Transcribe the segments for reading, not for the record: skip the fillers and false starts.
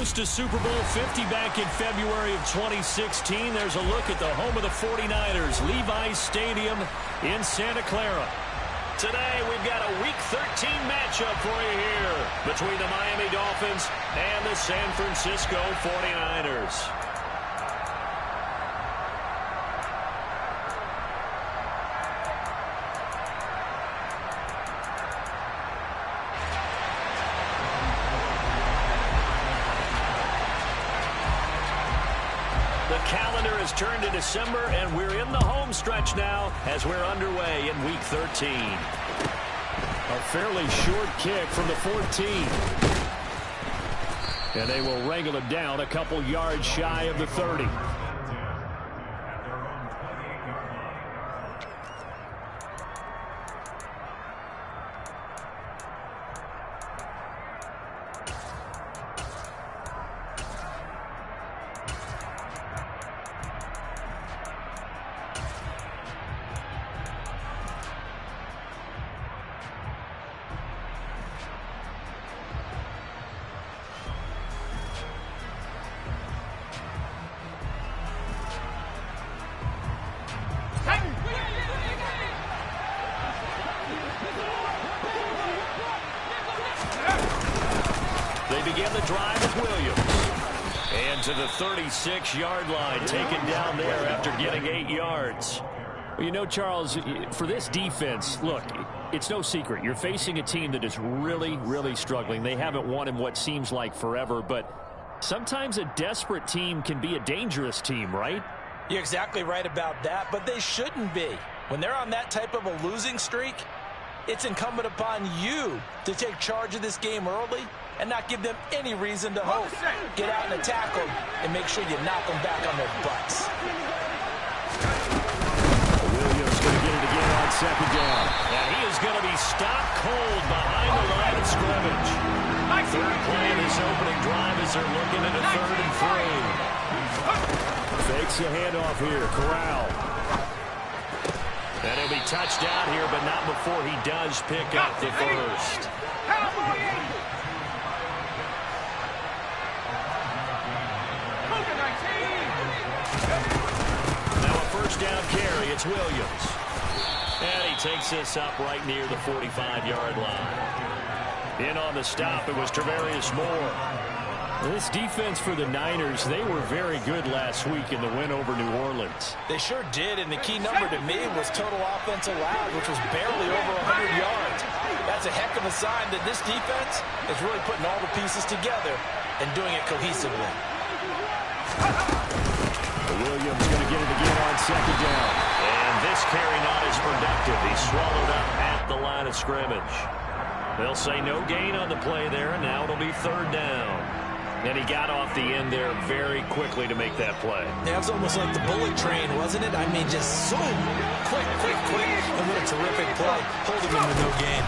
host to Super Bowl 50 back in February of 2016. There's a look at the home of the 49ers, Levi's Stadium in Santa Clara. Today, we've got a Week 13 matchup for you here between the Miami Dolphins and the San Francisco 49ers. The calendar has turned to December, and we're in the home stretch now as we're underway in Week 13. A fairly short kick from the 14. And they will wrangle it down a couple yards shy of the 30. Begin the drive with Williams. And to the 36-yard line, taken down there after getting 8 yards. Well, you know, Charles, for this defense, look, it's no secret. You're facing a team that is really, really struggling. They haven't won in what seems like forever, but sometimes a desperate team can be a dangerous team, right? You're exactly right about that, but they shouldn't be. When they're on that type of a losing streak, it's incumbent upon you to take charge of this game early and not give them any reason to hope. Get out and attack them and make sure you knock them back on their butts. Williams going to get it again on second down. And he is going to be stopped cold behind the line of scrimmage. Third play in this opening drive as they're looking at a 3rd and 3. Fakes the handoff here. Corral. And he'll be touched out here, but not before he does pick up the first. Now a first down carry. It's Williams. And he takes this up right near the 45-yard line. In on the stop, it was Travarius Moore. This defense for the Niners, they were very good last week in the win over New Orleans. They sure did, and the key number to me was total offense allowed, which was barely over 100 yards. That's a heck of a sign that this defense is really putting all the pieces together and doing it cohesively. Williams going to get it again on second down. And this carry not as productive. He's swallowed up at the line of scrimmage. They'll say no gain on the play there, and now it'll be 3rd down. And he got off the end there very quickly to make that play. Yeah, it was almost like the bullet train, wasn't it? I mean, just so quick. And what a terrific play, holding him to no gain.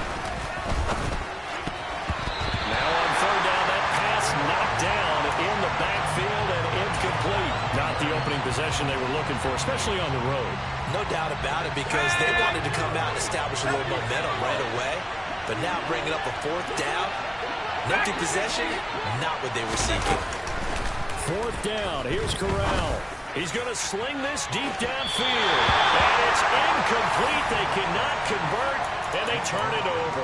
Now on 3rd down, that pass knocked down in the backfield and incomplete. Not the opening possession they were looking for, especially on the road. No doubt about it, because they wanted to come out and establish a little momentum right away. But now bringing up a 4th down, an empty possession, not what they were seeking. 4th down, here's Corral. He's going to sling this deep downfield. And it's incomplete. They cannot convert, and they turn it over.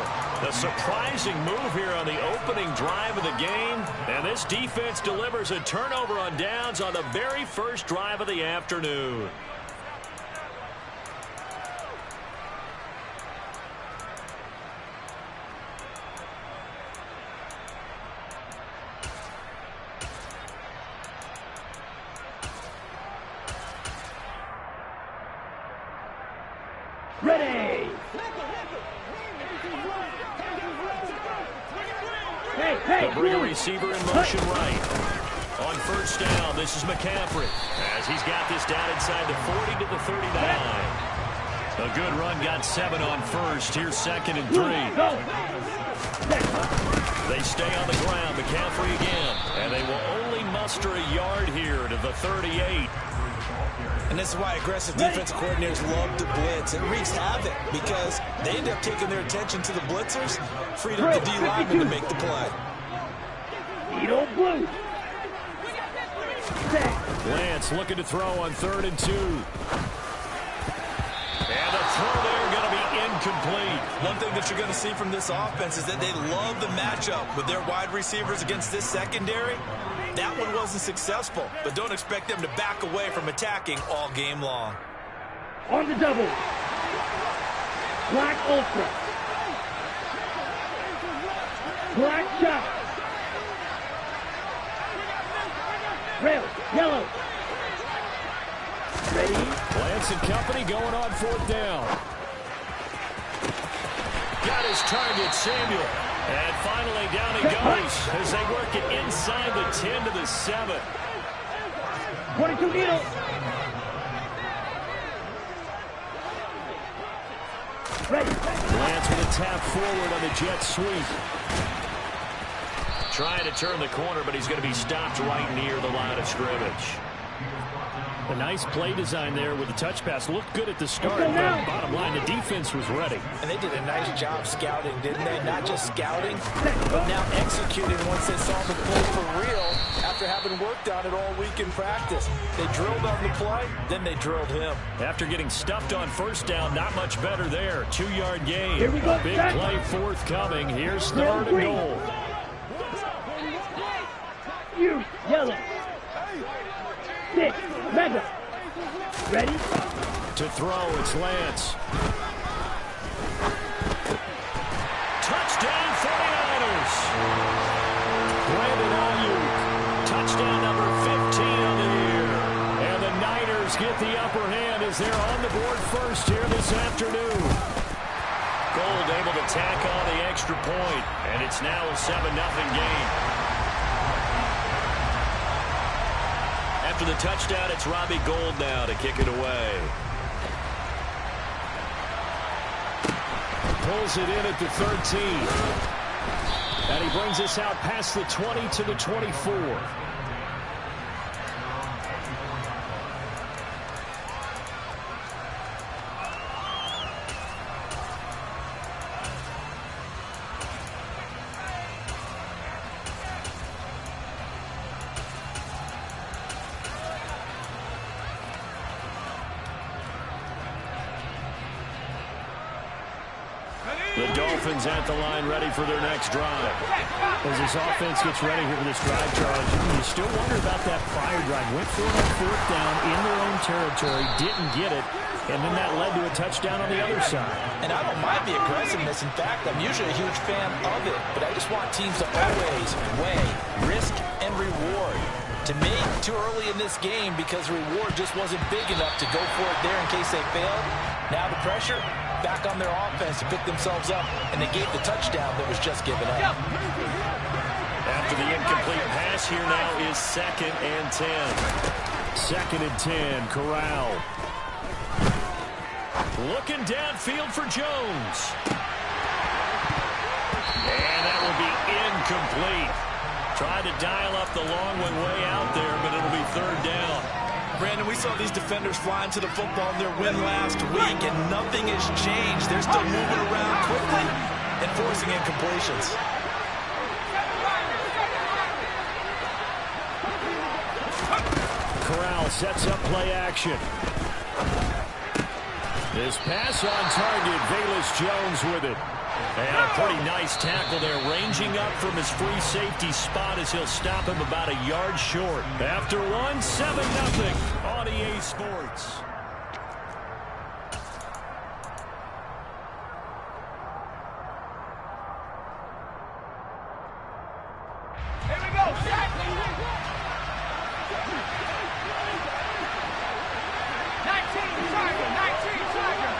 A surprising move here on the opening drive of the game. And this defense delivers a turnover on downs on the very first drive of the afternoon. Ready! They'll bring a receiver in motion right. On first down, this is McCaffrey. As he's got this down inside the 40 to the 39. A good run, got 7 on first. Here's 2nd and 3. They stay on the ground. McCaffrey again. And they will only muster a yard here to the 38. And this is why aggressive defensive coordinators love to blitz. It wreaks havoc because they end up taking their attention to the blitzers, freed up the D lineman to make the play. Blue. Lance looking to throw on 3rd and 2. And the throw there going to be incomplete. One thing that you're going to see from this offense is that they love the matchup with their wide receivers against this secondary. That one wasn't successful, but don't expect them to back away from attacking all game long. On the double. Black ultra. Black shot. Red, yellow. Ready? Lance and company going on 4th down. Got his target, Samuel. And finally down he goes as they work it inside the 10 to the 7. 22 needle. Ready. Lance with a tap forward on the jet sweep. Trying to turn the corner, but he's going to be stopped right near the line of scrimmage. A nice play design there with the touch pass. Looked good at the start, but bottom line, the defense was ready. And they did a nice job scouting, didn't they? Not just scouting, but now executing once they saw the play for real after having worked on it all week in practice. They drilled on the play, then they drilled him. After getting stuffed on 1st down, not much better there. 2-yard gain. Here we go, A big play forthcoming. Here's 3rd and goal. You, yellow. 6, mega. Ready? To throw, it's Lance. Touchdown 49ers. Brandon Ayuk. Touchdown number 15 on the year. And the Niners get the upper hand as they're on the board first here this afternoon. Gold able to tack on the extra point, and it's now a 7-0 game. After the touchdown, it's Robbie Gould now to kick it away. Pulls it in at the 13. And he brings us out past the 20 to the 24. The Dolphins at the line ready for their next drive. As this offense gets ready here for this drive, Charles, you still wonder about that prior drive. Went for it on 4th down in their own territory, didn't get it, and then that led to a touchdown on the other side. And I don't mind the aggressiveness. In fact, I'm usually a huge fan of it, but I just want teams to always weigh risk and reward. To me, too early in this game because reward just wasn't big enough to go for it there in case they failed. Now the pressure back on their offense to pick themselves up, and they gave the touchdown that was just given up. After the incomplete pass, here now is 2nd and 10. 2nd and 10, Corral. Looking downfield for Jones. And that will be incomplete. Tried to dial up the long one way out there, but it'll be 3rd down. Brandon, we saw these defenders flying to the football in their win last week, and nothing has changed. They're still moving around quickly and forcing incompletions. Corral sets up play action. This pass on target, Velus Jones with it. And a pretty nice tackle there, ranging up from his free safety spot as he'll stop him about a yard short. After one, 7-0 on EA Sports. Here we go, Jack. 19, Tiger, 19, Tiger.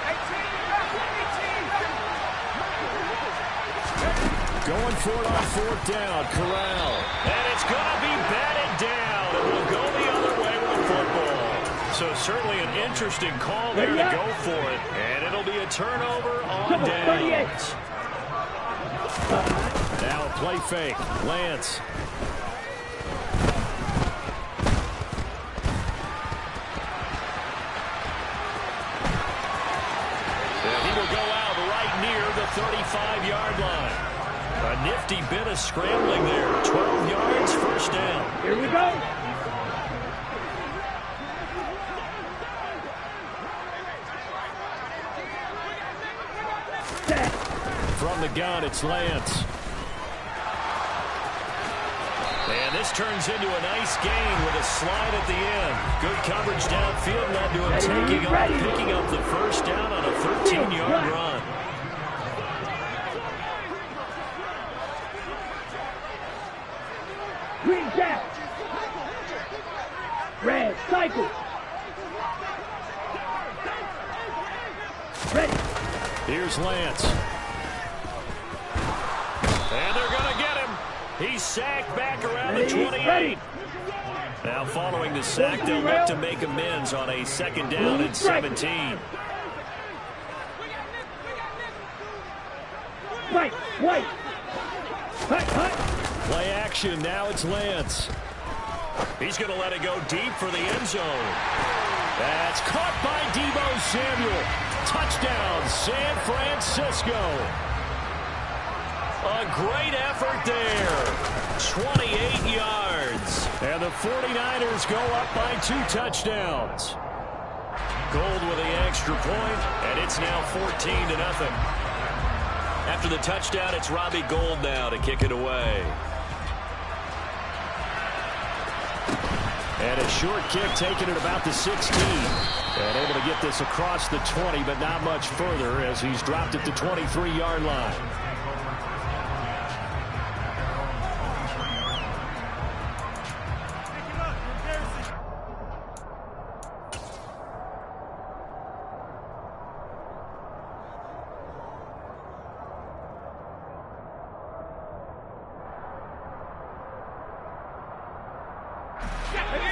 18, Going for it on 4th down, Corral. And it's going to be batted down. It will go the other way with the football. So certainly an interesting call there to go for it. And it'll be a turnover on downs. Now a play fake. Lance. And he will go out right near the 35-yard line. A nifty bit of scrambling there. 12 yards, first down. Here we go. Set. From the gun, it's Lance. And this turns into a nice gain with a slide at the end. Good coverage downfield led to him picking up the first down on a 13-yard run. Green cap. Red cycle. Ready. Here's Lance. And they're going to get him. He's sacked back around the 28. Now following the sack, they'll look to make amends on a second down and 17. White. Hut. Play action. Now it's Lance. He's going to let it go deep for the end zone. That's caught by Deebo Samuel. Touchdown, San Francisco. A great effort there. 28 yards. And the 49ers go up by 2 touchdowns. Gold with the extra point, and it's now 14-0. After the touchdown, it's Robbie Gould now to kick it away. And a short kick taken at about the 16. And able to get this across the 20, but not much further as he's dropped at the 23-yard line.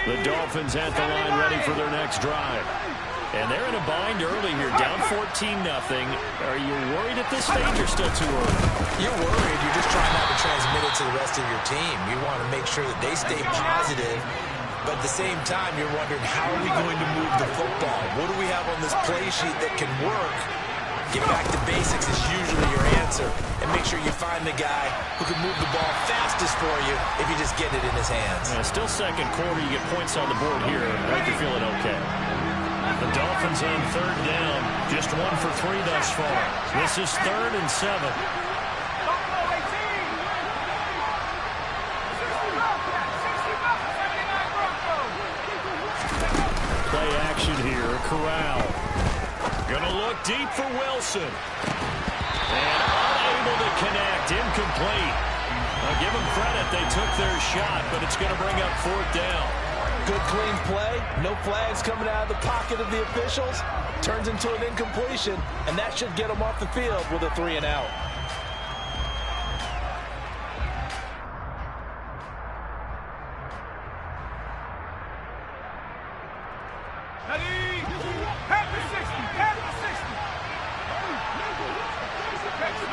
The Dolphins at the line ready for their next drive. And they're in a bind early here, down 14-0. Are you worried at this stage or still too early? You're worried. You're just trying not to transmit it to the rest of your team. You want to make sure that they stay positive. But at the same time, you're wondering, how are we going to move the football? What do we have on this play sheet that can work? Get back to basics is usually your answer. And make sure you find the guy who can move the ball fastest for you if you just get it in his hands. Still second quarter, you get points on the board here. I think you're feeling okay. The Dolphins on third down. Just 1 for 3 thus far. This is 3rd and 7. Play action here. Corral. Gonna look deep for Wilson. And unable to connect. Incomplete. I'll give them credit. They took their shot, but it's going to bring up 4th down. Good, clean play. No flags coming out of the pocket of the officials. Turns into an incompletion, and that should get them off the field with a 3 and out.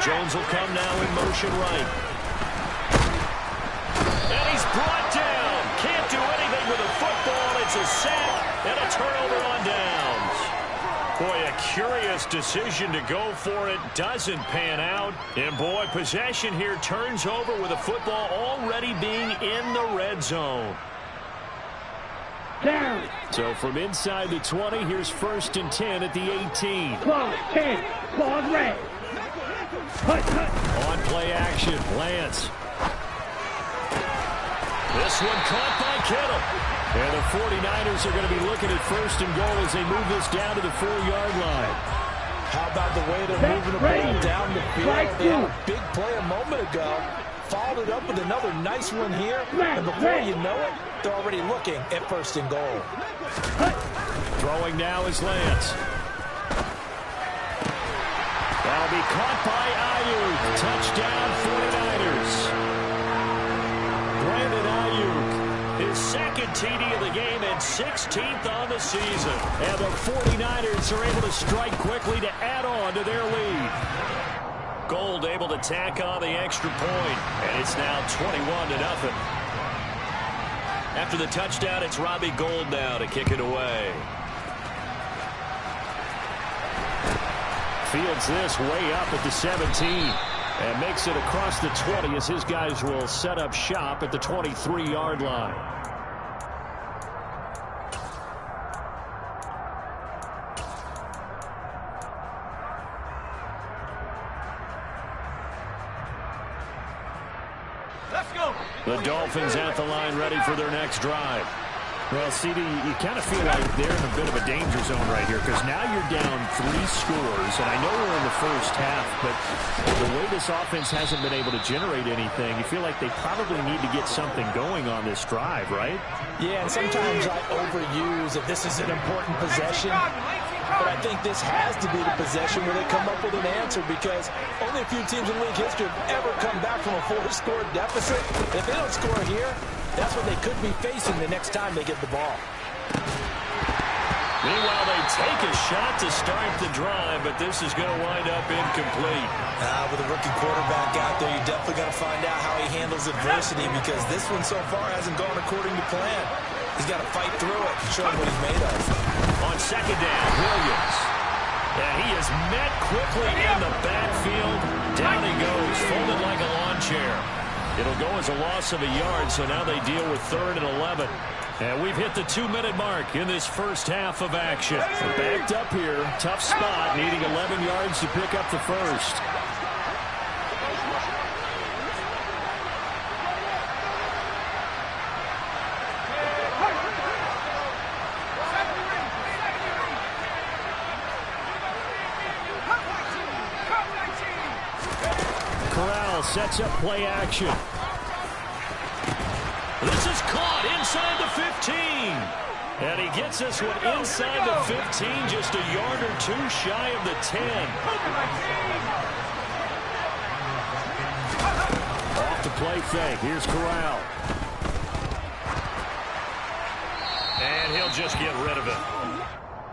Jones will come now in motion right. And he's brought down. Can't do anything with a football. It's a sack and a turnover on downs. Boy, a curious decision to go for it. Doesn't pan out. And boy, possession here turns over with a football already being in the red zone. Down. So from inside the 20, here's 1st and 10 at the 18. Claws 10. Claws red. Hut. On play action, Lance. This one caught by Kittle. And the 49ers are going to be looking at 1st and goal as they move this down to the 4-yard line. How about the way they're moving the ball down the field? They had a big play a moment ago. Followed it up with another nice one here. And before you know it, they're already looking at 1st and goal. Throwing now is Lance. That'll be caught by Ayuk. Touchdown 49ers. Brandon Ayuk, his 2nd TD of the game and 16th on the season. And the 49ers are able to strike quickly to add on to their lead. Gould able to tack on the extra point, and it's now 21-0. After the touchdown, it's Robbie Gould now to kick it away. Fields this way up at the 17. And makes it across the 20 as his guys will set up shop at the 23-yard line. Let's go. The Dolphins at the line ready for their next drive. Well, CD, you kind of feel like they're in a bit of a danger zone right here because now you're down 3 scores, and I know we're in the first half, but the way this offense hasn't been able to generate anything, you feel like they probably need to get something going on this drive, right? Yeah, and sometimes I overuse if this is an important possession, but I think this has to be the possession where they come up with an answer because only a few teams in league history have ever come back from a 4-score deficit. If they don't score here, that's what they could be facing the next time they get the ball. Meanwhile, they take a shot to start the drive, but this is going to wind up incomplete. With a rookie quarterback out there, you're definitely going to find out how he handles adversity because this one so far hasn't gone according to plan. He's got to fight through it and show him what he's made of. On second down, Williams. And he is met quickly in the backfield. Down he goes, folded like a lawn chair. It'll go as a loss of a yard, so now they deal with 3rd and 11. And we've hit the 2-minute mark in this first half of action. We're backed up here. Tough spot, needing 11 yards to pick up the first. Corral sets up play action. This is caught inside the 15. And he gets this one inside the 15, just a yard or 2 shy of the 10. Off the play fake. Here's Corral. And he'll just get rid of it.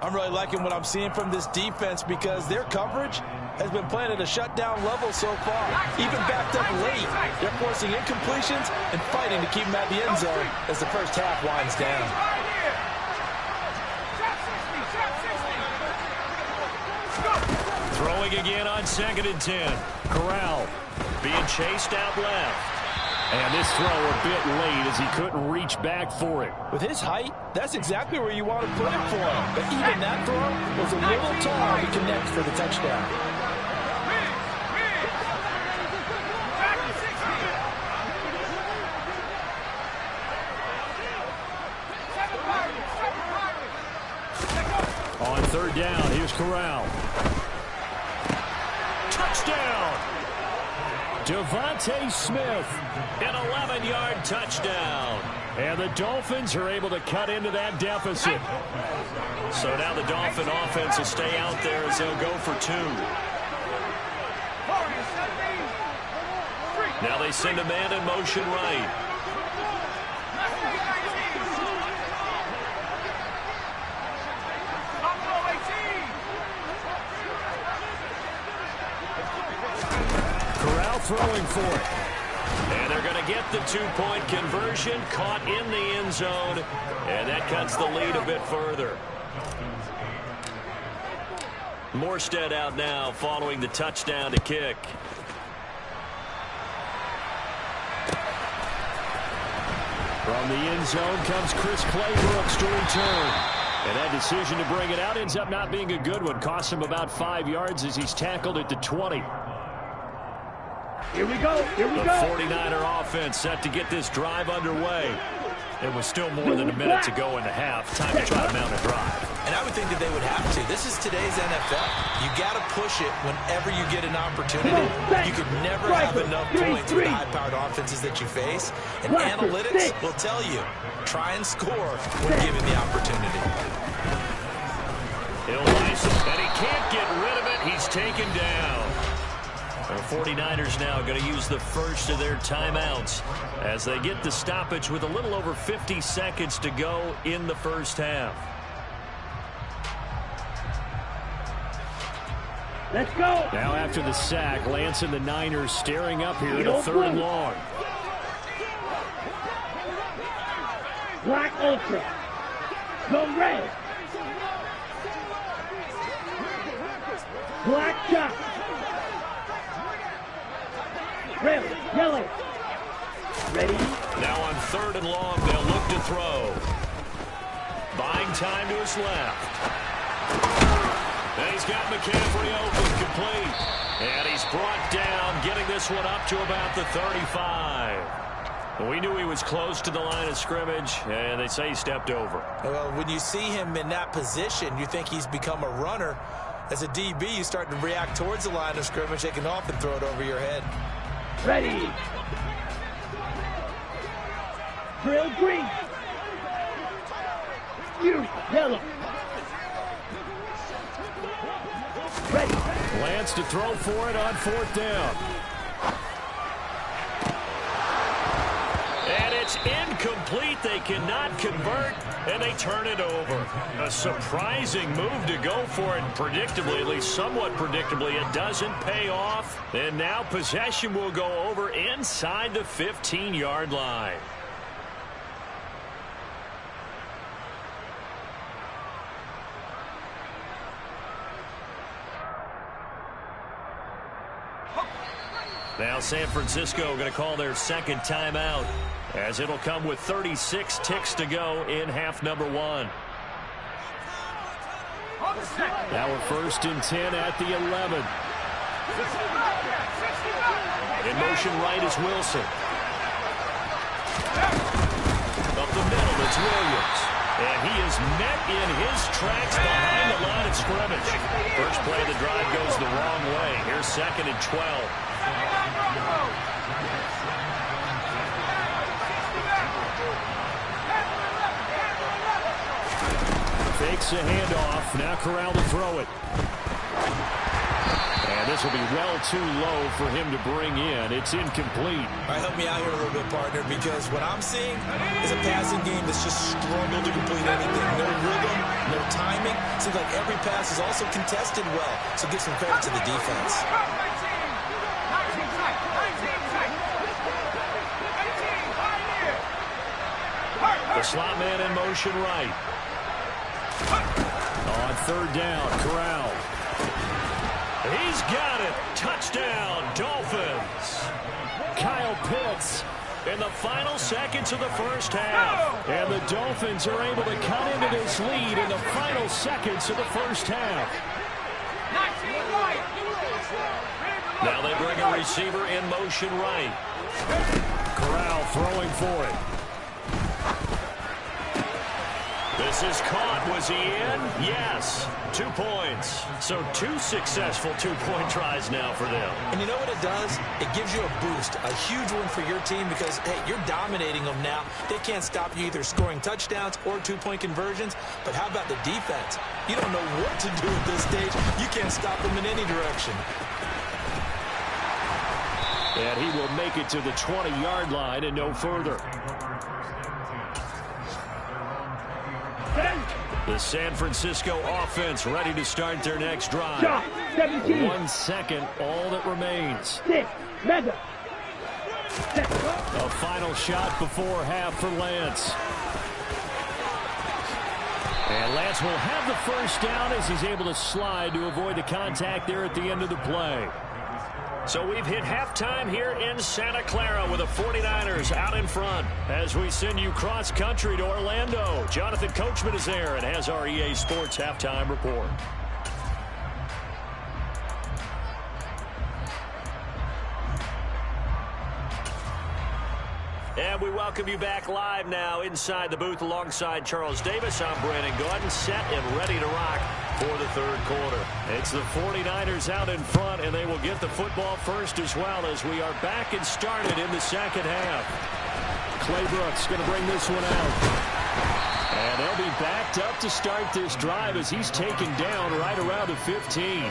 I'm really liking what I'm seeing from this defense because their coverage has been playing at a shutdown level so far. Even backed up late, they're forcing incompletions and fighting to keep them at the end zone as the first half winds down. Throwing again on 2nd and 10. Corral being chased out left. And this throw a bit late as he couldn't reach back for it. With his height, that's exactly where you want to put it for him. But even that throw was a little tall to connect for the touchdown. On 3rd down, here's Corral. Touchdown! Devontae Smith, an 11-yard touchdown. And the Dolphins are able to cut into that deficit. So now the Dolphin offense will stay out there as they'll go for 2. Now they send a man in motion right. Corral throwing for it. And they're going to get the 2-point conversion, caught in the end zone, and that cuts the lead a bit further. Morstead out now following the touchdown to kick. From the end zone comes Chris Claybrooks to return. And that decision to bring it out ends up not being a good one. Costs him about 5 yards as he's tackled at the 20. Here we go. Here we The go. 49er offense set to get this drive underway. It was still more than a minute to go in the half. Time to try to mount a drive. And I would think that they would have to. This is today's NFL. You got to push it whenever you get an opportunity. You could never have enough points with the high-powered offenses that you face. And analytics will tell you, try and score when given the opportunity. He'll ice it, and he can't get rid of it. He's taken down. The 49ers now going to use the first of their timeouts as they get the stoppage with a little over 50 seconds to go in the first half. Let's go. Now after the sack, Lance and the Niners staring up here at a 3rd and long. Black Ultra. Go red. Black Chop. Yellow. Ready. Now on 3rd and long, they'll look to throw. Buying time to his left. And he's got McCaffrey open, complete. And he's brought down, getting this one up to about the 35. We knew he was close to the line of scrimmage, and they say he stepped over. Well, when you see him in that position, you think he's become a runner. As a DB, you start to react towards the line of scrimmage. They can often throw it over your head. Ready. Drill green. You yellow. Ready. Lance to throw for it on 4th down. And it's incomplete. They cannot convert, and they turn it over. A surprising move to go for it. Predictably, at least somewhat predictably, it doesn't pay off. And now possession will go over inside the 15-yard line. Now San Francisco going to call their second timeout, as it'll come with 36 ticks to go in half number 1. Now we're 1st and 10 at the 11. In motion right is Wilson. Up the middle, it's Williams. And he is met in his tracks behind the line of scrimmage. First play of the drive goes the wrong way. Here's 2nd and 12. Fakes a handoff. Now Corral to throw it. And this will be well too low for him to bring in. It's incomplete. All right, help me out here a little bit, partner, because what I'm seeing is a passing game that's just struggled to complete anything. No rhythm, no timing. Seems like every pass is also contested well. So give some credit to the defense. The slot man in motion right. On 3rd down, Corral. He's got it. Touchdown, Dolphins. Kyle Pitts in the final seconds of the first half. And the Dolphins are able to cut into this lead in the final seconds of the first half. Now they bring a receiver in motion right. Corral throwing for it. This is caught. Was he in? Yes. 2 points. So 2 successful 2-point tries now for them. And you know what it does? It gives you a boost, a huge one for your team because, hey, you're dominating them now. They can't stop you either scoring touchdowns or 2-point conversions. But how about the defense? You don't know what to do at this stage. You can't stop them in any direction. And he will make it to the 20-yard line and no further. The San Francisco offense ready to start their next drive. Shot, 17. 1 second, all that remains. 6. Mega. A final shot before half for Lance. And Lance will have the first down as he's able to slide to avoid the contact there at the end of the play. So we've hit halftime here in Santa Clara with the 49ers out in front as we send you cross-country to Orlando. Jonathan Coachman is there and has our EA Sports halftime report. And we welcome you back live now inside the booth alongside Charles Davis. I'm Brandon Gaudin, set and ready to rock for the 3rd quarter. It's the 49ers out in front, and they will get the football first as well as we are back and started in the 2nd half. Clay Brooks going to bring this one out. And they'll be backed up to start this drive as he's taken down right around the 15.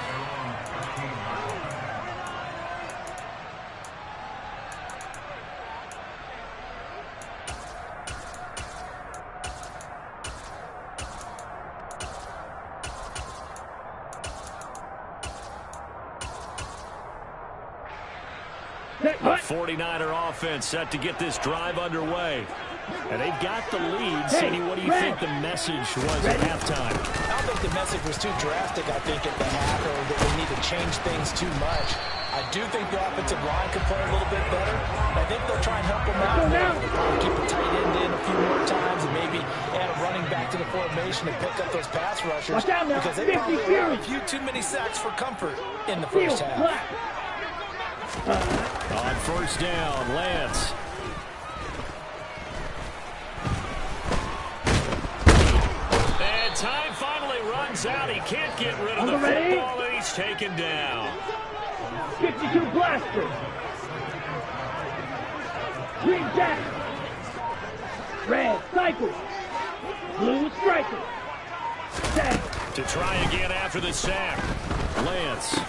The 49er offense set to get this drive underway. And they've got the lead. Cindy, what do you think the message was at halftime? I don't think the message was too drastic, I think, at the half, or that they need to change things too much. I do think the offensive line can play a little bit better. I think they'll try and help them out. They'll probably keep a tight end in a few more times and maybe add a running back to the formation and pick up those pass rushers because they probably have a few too many sacks for comfort in the first half. On first down, Lance. And time finally runs out. He can't get rid of the football, and he's taken down. 52 blaster. Green jack. Red cycle. Blue striker. Sack. To try again after the sack. Lance.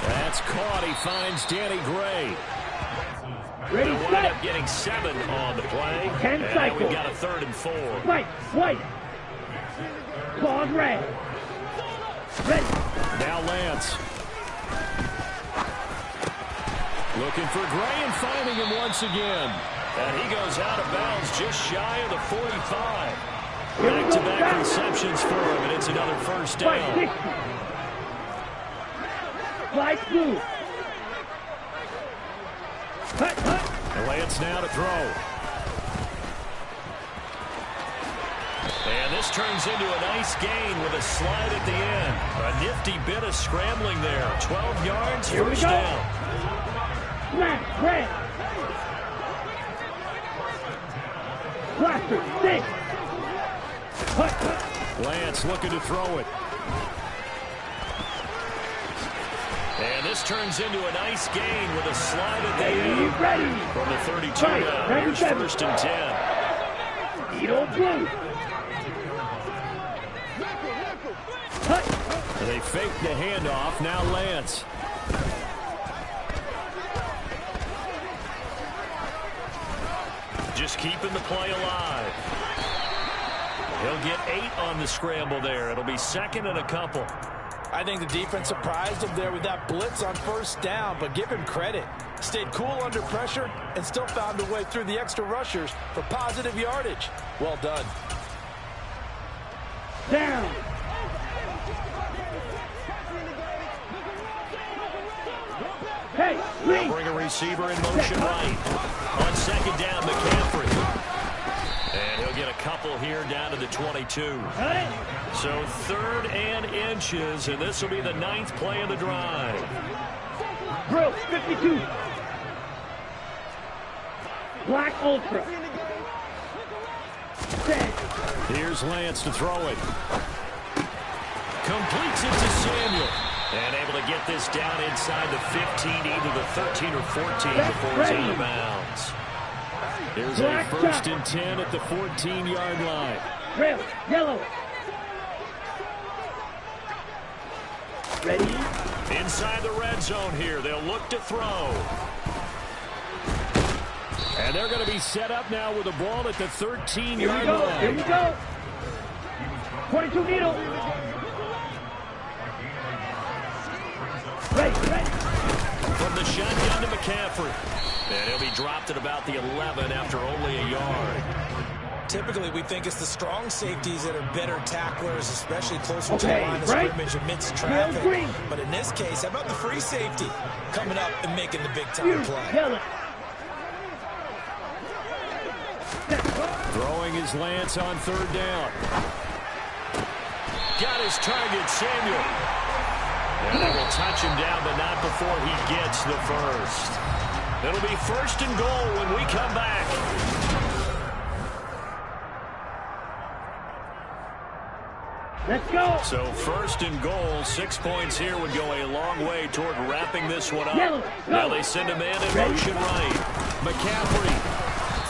That's caught. He finds Danny Gray. Ready, They'll wind up getting 7 on the play. 10 and cycle. we've got a 3rd and 4. White, white. Claws red. Ready. Now Lance. Looking for Gray and finding him once again. And he goes out of bounds just shy of the 45. Back-to-back receptions for him, and it's another first down. Flight blue. Hut, hut. Lance now to throw. And this turns into a nice gain with a slide at the end. A nifty bit of scrambling there. 12 yards, first down. Smash, red. Blaster, 6. Hut, hut. Lance looking to throw it. And this turns into a nice gain with a slide at the end. Ready. From the 32 now, here's 1st and 10. Edo blue. Hut. They fake the handoff. Now Lance. Just keeping the play alive. He'll get 8 on the scramble there. It'll be 2nd and a couple. I think the defense surprised him there with that blitz on first down, but give him credit. Stayed cool under pressure and still found a way through the extra rushers for positive yardage. Well done. Down. Hey, they'll bring a receiver in motion right. On 2nd down, McCaffrey. And he'll get a couple here down to the 22. So 3rd and inches, and this will be the 9th play of the drive. Grill, 52. Black Ultra. Set. Here's Lance to throw it. Completes it to Samuel. And able to get this down inside the 15, either the 13 or 14 before he's out of bounds. Here's a 1st and 10 at the 14-yard line. Red, yellow. Ready? Inside the red zone here. They'll look to throw. And they're going to be set up now with the ball at the 13-yard line. Here we go. 22 needle. Ready. From the shotgun to McCaffrey. And he'll be dropped at about the 11 after only a yard. Typically, we think it's the strong safeties that are better tacklers, especially closer to the line of scrimmage amidst traffic. But in this case, how about the free safety coming up and making the big-time play? Throwing his Lance on 3rd down. Got his target, Samuel. And they will touch him down, but not before he gets the first. It'll be 1st and goal when we come back. Let's go. So 1st and goal, 6 points here would go a long way toward wrapping this one up. Now they send a man in motion right. McCaffrey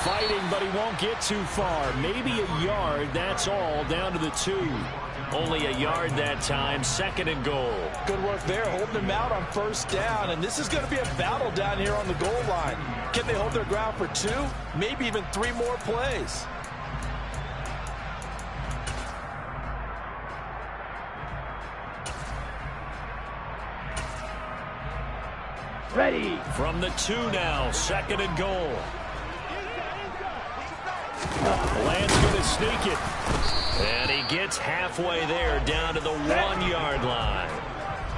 fighting, but he won't get too far. Maybe a yard, that's all, down to the 2. Only a yard that time, 2nd and goal. Good work there, holding him out on 1st down, and this is going to be a battle down here on the goal line. Can they hold their ground for 2, maybe even 3 more plays? Ready. From the 2 now, 2nd and goal. Lance going to sneak it. And he gets halfway there, down to the 1-yard line.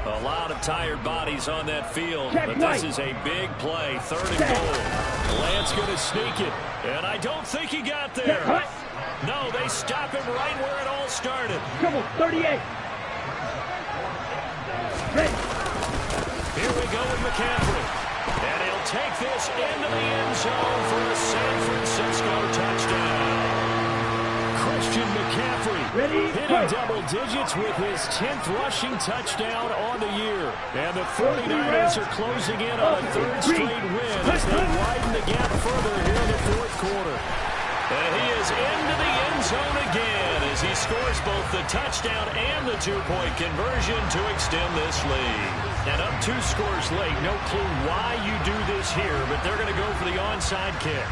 A lot of tired bodies on that field, Check but right. this is a big play, 3rd and goal. Lance going to sneak it, and I don't think he got there. Cut. No, they stop him right where it all started. Dribble, 38. Ready. Here we go with McCaffrey. And he'll take this into the end zone for a San Francisco touchdown. Christian McCaffrey hitting double digits with his 10th rushing touchdown on the year. And the 49ers are closing in on a 3rd straight win as they widen the gap further here in the 4th quarter. And he is into the end zone again as he scores both the touchdown and the 2-point conversion to extend this lead. And up 2 scores late. No clue why you do this here, but they're going to go for the onside kick.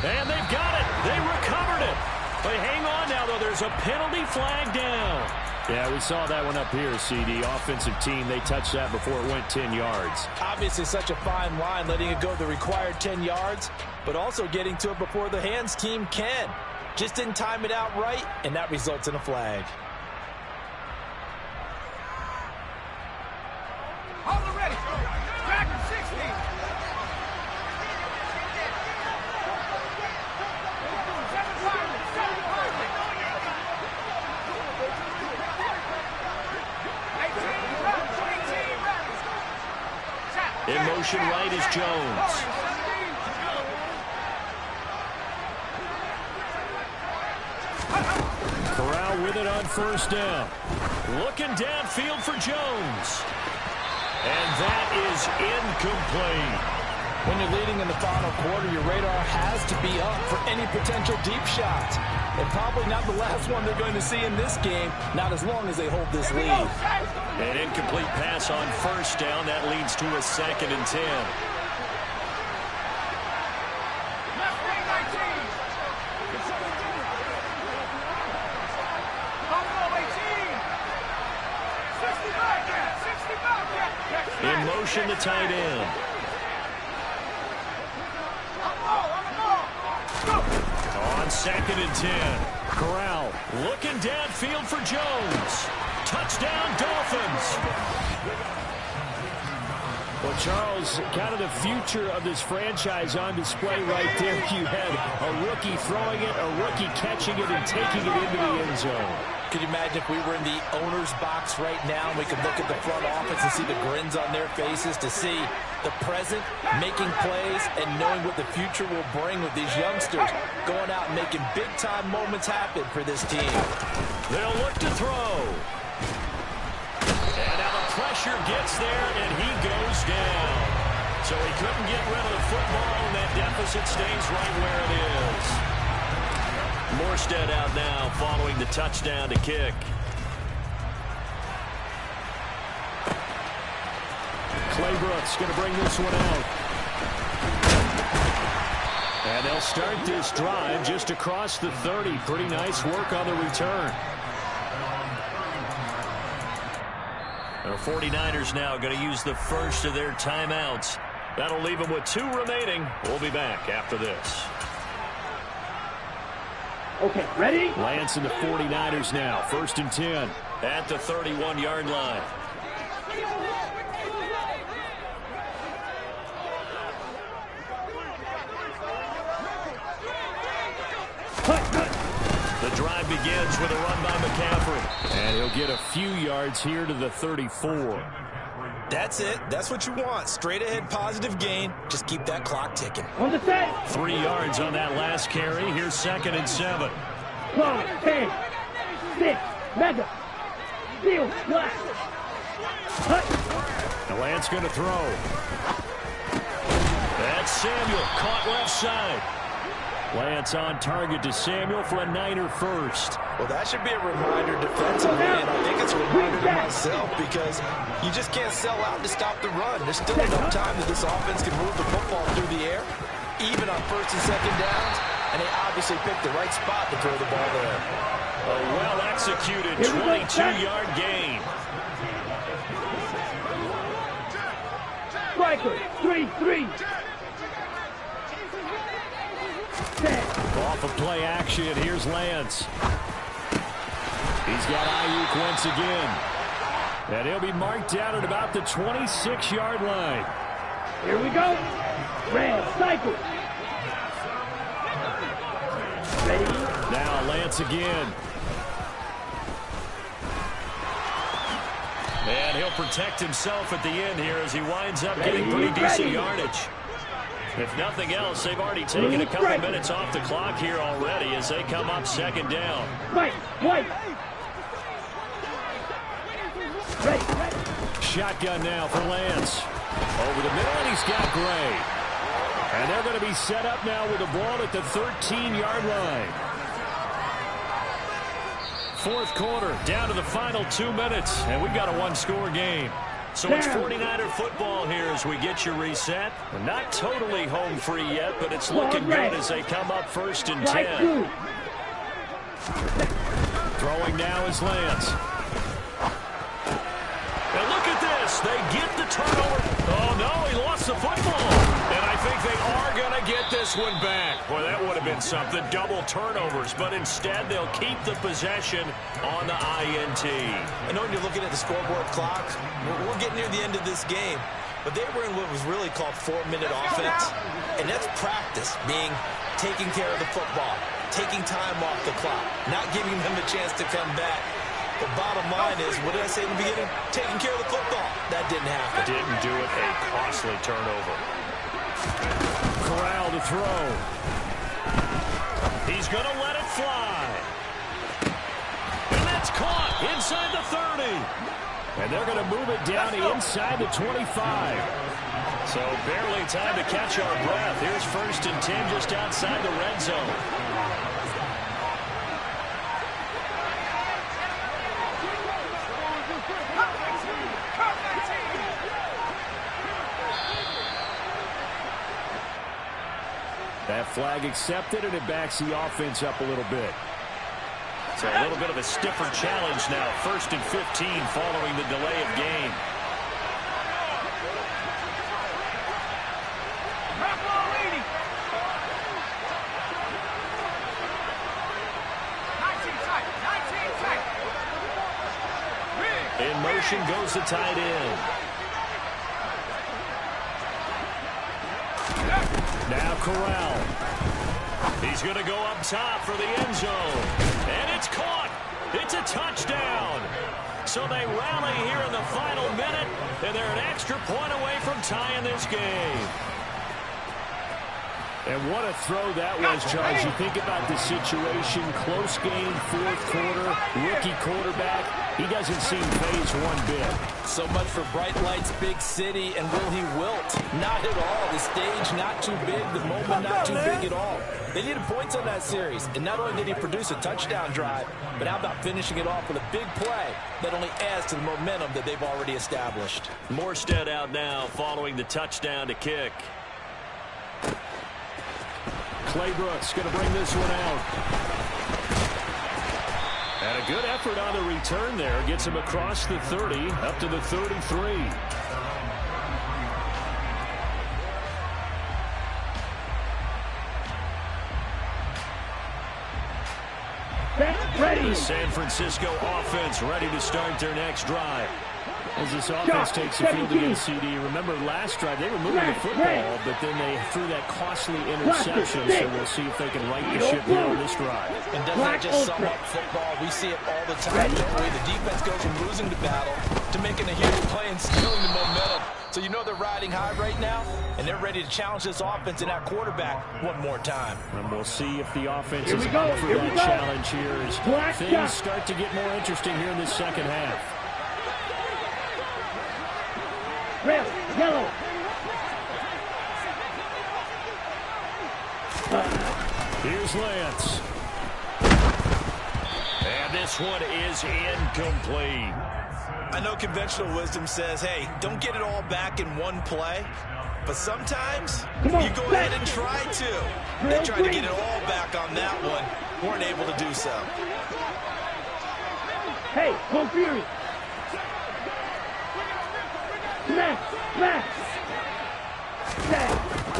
And they've got it. They recovered it. But hang on now, though. There's a penalty flag down. Yeah, we saw that one up here, CD. Offensive team, they touched that before it went 10 yards. Obviously such a fine line, letting it go the required 10 yards, but also getting to it before the hands team can. Just didn't time it out right, and that results in a flag. Hold it ready. Back to 60. In motion right is Jones. Corral with it on 1st down. Looking downfield for Jones. And that is incomplete. When you're leading in the final quarter, your radar has to be up for any potential deep shots. And probably not the last one they're going to see in this game, not as long as they hold this lead. An incomplete pass on 1st down. That leads to a 2nd and 10. In motion, the tight end. On 2nd and 10. Corral looking downfield for Jones. Touchdown, Dolphins. Well, Charles, kind of the future of this franchise on display right there. You had a rookie throwing it, a rookie catching it, and taking it into the end zone. Could you imagine if we were in the owner's box right now and we could look at the front office and see the grins on their faces, to see the present making plays and knowing what the future will bring with these youngsters going out and making big-time moments happen for this team. They'll look to throw. And now the pressure gets there, and he goes down. So he couldn't get rid of the football, and that deficit stays right where it is. Morstead out now following the touchdown to kick. Claybrooks going to bring this one out. And they'll start this drive just across the 30. Pretty nice work on the return. The 49ers now going to use the first of their timeouts. That'll leave them with 2 remaining. We'll be back after this. Okay, ready? Lance and the 49ers now. 1st and 10 at the 31-yard line. The drive begins with a run by McCaffrey. And he'll get a few yards here to the 34. That's it. That's what you want. Straight ahead positive gain. Just keep that clock ticking. On the set. 3 yards on that last carry. Here's 2nd and 7. 5, 10, 6, mega, steal, flash. Now Lance going to throw. That's Samuel, caught left side. Lance on target to Samuel for a Niner first. Well, that should be a reminder defensively, and I think it's a reminder to myself, because you just can't sell out to stop the run. There's still enough time that this offense can move the football through the air, even on 1st and 2nd downs, and they obviously picked the right spot to throw the ball there. A well-executed 22-yard gain. Striker, 3-3. Off of play action, here's Lance. He's got Ayuk once again. And he'll be marked down at about the 26-yard line. Here we go. Red, cycle. Ready? Now Lance again. And he'll protect himself at the end here as he winds up getting pretty decent yardage. If nothing else, they've already taken a couple minutes off the clock here already as they come up second down. White. Ready. Shotgun now for Lance. Over the middle, and he's got Gray. And they're going to be set up now with the ball at the 13-yard line. Fourth quarter, down to the final 2 minutes, and we've got a one-score game. So it's 49er football here as we get you reset. We're not totally home free yet, but it's looking good as they come up first and 10. Throwing now is Lance. And look at this. They get the turnover. Oh, no, he lost the football. And I think they are going to get this one back. Boy, that would have been something. Double turnovers. But instead, they'll keep the possession on the INT. I know when you're looking at the scoreboard clock, we're getting near the end of this game. But they were in what was really called 4-minute offense. And that's practice, being taking care of the football, taking time off the clock, not giving them a chance to come back. The bottom line is, what did I say in the beginning? Taking care of the football. That didn't happen. Didn't do it. A costly turnover. Corral to throw. He's going to let it fly. And that's caught inside the 30. And they're going to move it down inside the 25. So barely time to catch our breath. Here's first and 10 just outside the red zone. That flag accepted, and it backs the offense up a little bit. So a little bit of a stiffer challenge now. First and 15 following the delay of game. In motion goes the tight end. Now Corral. He's going to go up top for the end zone. And it's caught. It's a touchdown. So they rally here in the final minute, and they're an extra point away from tying this game. And what a throw that was, Charles. You think about the situation, close game, fourth quarter, rookie quarterback. He doesn't seem phased one bit. So much for bright lights, big city, and will he wilt? Not at all. The stage not too big, the moment not too big at all. They needed points on that series, and not only did he produce a touchdown drive, but how about finishing it off with a big play that only adds to the momentum that they've already established. Morstead out now following the touchdown to kick. Claybrooks going to bring this one out. And a good effort on the return there. Gets him across the 30, up to the 33. Ready. The San Francisco offense ready to start their next drive. As this offense takes the field against CD. Remember last drive, they were moving the football, but then they threw that costly interception, so we'll see if they can right the ship here on this drive. And doesn't that just sum up football? We see it all the time. The way the defense goes from losing the battle to making a huge play and stealing the momentum. So you know they're riding high right now, and they're ready to challenge this offense and that quarterback one more time. And we'll see if the offense is up for that challenge here as things start to get more interesting here in the second half. Red, yellow. Here's Lance. And this one is incomplete. I know conventional wisdom says, hey, don't get it all back in one play. But sometimes you go ahead and try to. They tried to get it all back on that one. Weren't able to do so. Hey, go Fury. Max.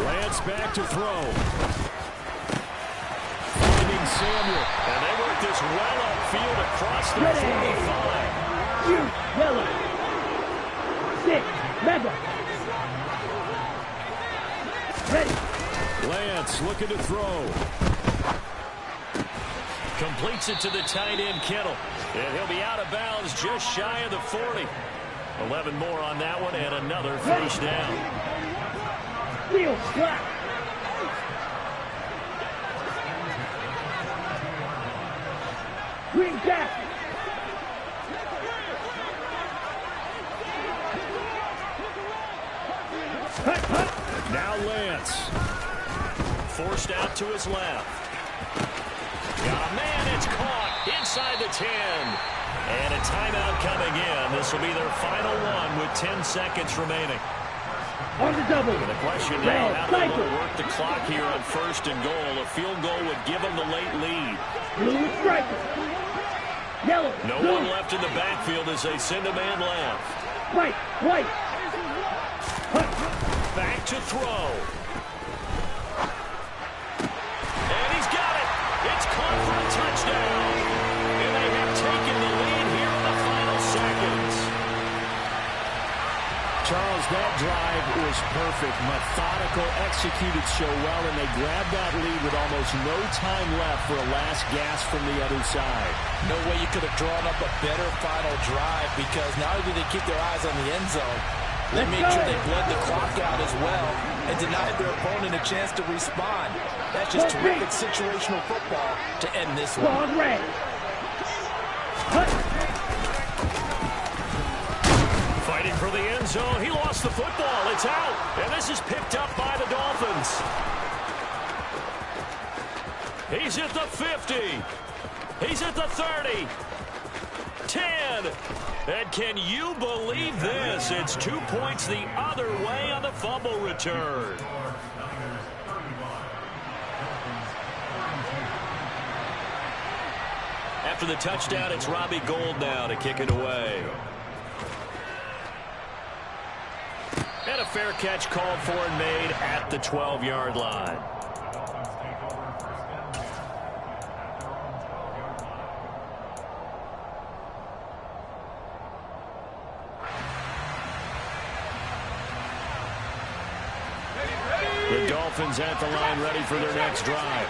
Lance back to throw. Finding Samuel. And they work this well upfield across the 45. Yellow. 6. Mega. Ready. Lance looking to throw. Completes it to the tight end, Kittle. And he'll be out of bounds just shy of the 40. 11 more on that one and another first down. Field slap. Green jacket. Now Lance. Forced out to his left. Got a man, it's caught inside the 10. And a timeout coming in. This will be their final one with 10 seconds remaining. On the double. And the question now, how do they want to work the clock here on 1st and goal? A field goal would give them the late lead. Blue striker. Yellow. No blue. one left in the backfield as they send a man left. White. White. Back to throw. And he's got it. It's caught for a touchdown. And they have taken the lead here in the final seconds. Charles, that drive was perfect. Methodical, executed so well, and they grabbed that lead with almost no time left for a last gasp from the other side. No way you could have drawn up a better final drive, because not only did they keep their eyes on the end zone, they made sure they bled the clock out as well and denied their opponent a chance to respond. That's just terrific situational football to end this one. Ball red. Fighting for the end zone. He lost the football. It's out. And this is picked up by the Dolphins. He's at the 50. He's at the 30. 10. And can you believe this? It's 2 points the other way on the fumble return. After the touchdown, it's Robbie Gould now to kick it away. And a fair catch called for and made at the 12-yard line. The Dolphins at the line, ready for their next drive.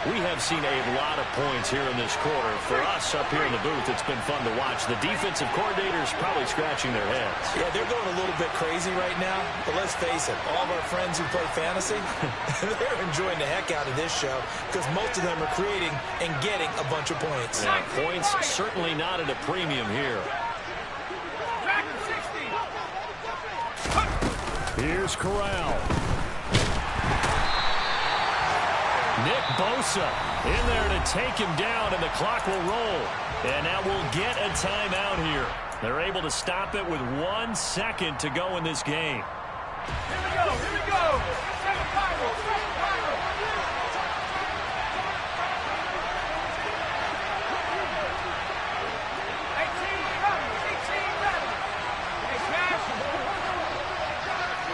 We have seen a lot of points here in this quarter. For us up here in the booth, it's been fun to watch. The defensive coordinators probably scratching their heads. Yeah, they're going a little bit crazy right now. But let's face it, all of our friends who play fantasy, they're enjoying the heck out of this show because most of them are creating and getting a bunch of points. Yeah, points certainly not at a premium here. Here's Corral. Nick Bosa in there to take him down, and the clock will roll. And now we'll get a timeout here. They're able to stop it with 1 second to go in this game. Here we go, here we go. Second pyro, second pyro. 18 ready. Hey, Cash.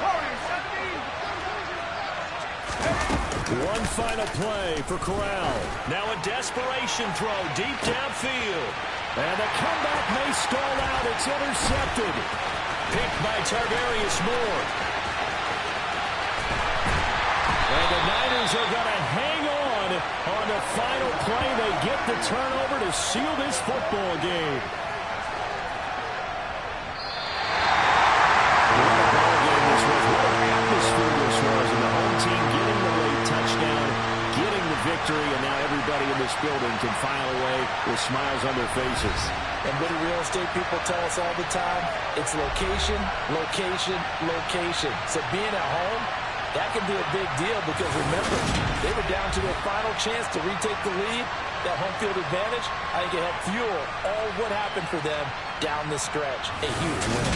Corner, 17. One final play for Corral. Now a desperation throw deep downfield. And the comeback may stall out. It's intercepted. Picked by Tarvarius Moore. And the Niners are going to hang on the final play. They get the turnover to seal this football game. What a ball game this was. What an atmosphere this was. And the home team getting the late touchdown, getting the victory, and now everybody in this building can file away with smiles on their faces. And what do real estate people tell us all the time? It's location, location, location. So being at home, that can be a big deal because remember, they were down to their final chance to retake the lead. That home field advantage, I think it helped fuel all what happened for them down the stretch. A huge win.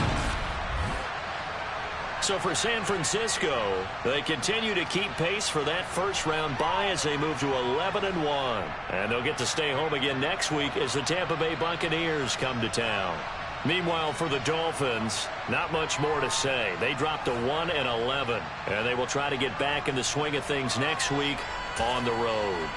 So for San Francisco, they continue to keep pace for that first-round bye as they move to 11-1. And they'll get to stay home again next week as the Tampa Bay Buccaneers come to town. Meanwhile, for the Dolphins, not much more to say. They dropped to 1-11, and they will try to get back in the swing of things next week on the road.